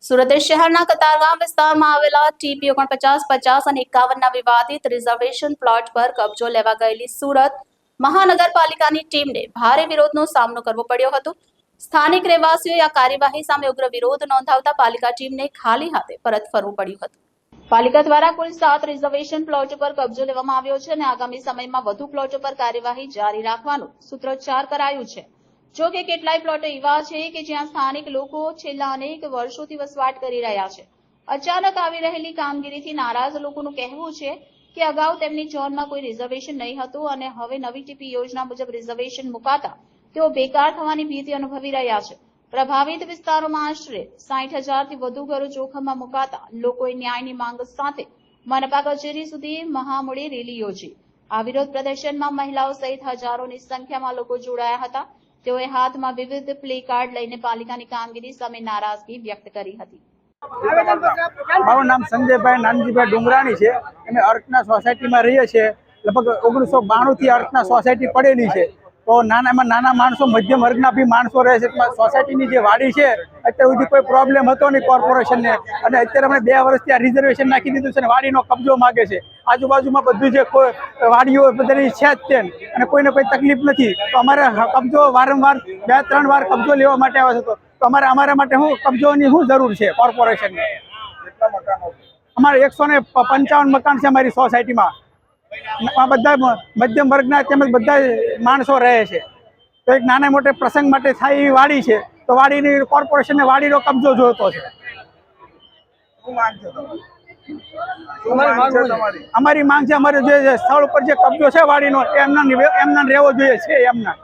સુરત શહેરના કતારગામ વિસ્તારમાં આવેલા ટીપી 4950 અને 51ના વિવાદિત રિઝર્વેશન પ્લોટ પર કબજો લેવા ગયેલી સુરત મહાનગરપાલિકાની ટીમને ભારે વિરોધનો સામનો કરવો પડ્યો હતો। સ્થાનિક રહેવાસીઓએ આ કાર્યવાહી સામે ઉગ્ર વિરોધ નોંધાવતા પાલિકા ટીમને ખાલી હાથે પરત ફરવું પડ્યું હતું। પાલિકા દ્વારા કુલ 7 રિઝર્વેશન પ્લોટ પર કબજો લેવામાં આવ્યો છે અને આગામી સમયમાં વધુ પ્લોટો પર કાર્યવાહી જારી રાખવાનું સૂત્રોચ્ચાર કરાયું છે। જો કે કેટલાય પ્લોટો એવા છે કે જ્યાં સ્થાનિક લોકો છેલ્લા અનેક વર્ષોથી વસવાટ કરી રહ્યા છે। અચાનક આવી રહેલી કામગીરીથી નારાજ લોકોનું કહેવું છે કે અગાઉ તેમની ઝોનમાં કોઈ રિઝર્વેશન નહીં હતું અને હવે નવી ટીપી યોજના મુજબ રિઝર્વેશન મુકાતા તેઓ બેકાર થવાની ભીતિ અનુભવી રહ્યા છે। પ્રભાવિત વિસ્તારોમાં આશરે 60,000થી વધુ ઘરો જોખમમાં મુકાતા લોકોએ ન્યાયની માંગ સાથે મનપા કચેરી સુધી મહામૂડી રેલી યોજી। આ વિરોધ પ્રદર્શનમાં મહિલાઓ સહિત હજારોની સંખ્યામાં લોકો જોડાયા હતા। તેઓએ હાથમાં વિવિધ પ્લે કાર્ડ લઈને પાલિકાની કામગીરી સામે નારાજગી વ્યક્ત કરી હતી। મારું નામ સંજયભાઈ નાનજીભાઈ ડુંગરાણી છે। અમે અર્કના સોસાયટીમાં રહીએ છીએ। લગભગ 1992 થી અર્કના સોસાયટી પડેલી છે। તો નાના માણસો મધ્યમ વર્ગના બી માણસો રહે છે। સોસાયટીની જે વાડી છે અત્યાર સુધી કોઈ પ્રોબ્લેમ હતો નહીં કોર્પોરેશનને, અને અત્યારે અમે 2 વર્ષથી આ રિઝર્વેશન નાખી દીધું છે અને વાડીનો કબજો માગે છે। આજુબાજુમાં બધું જે વાડીઓ બધાની છે જ તેમ, અને કોઈને કોઈ તકલીફ નથી। તો અમારે કબજો વારંવાર 2-3 વાર કબજો લેવા માટે આવે છે। તો અમારા માટે શું કબજોની શું જરૂર છે કોર્પોરેશનને? અમારે 155 મકાન છે અમારી સોસાયટીમાં। આ બધા મધ્યમ વર્ગના તેમજ બધા માણસો રહે છે। તો એક નાના મોટા પ્રસંગ માટે થાય એવી વાડી છે, તો વાડીની કોર્પોરેશનને વાડીનો કબજો જોઈતો છે। અમારી માંગ છે, અમારે જે સ્થળ ઉપર જે કબજો છે વાડીનો એમના રહેવો જોઈએ છે એમના।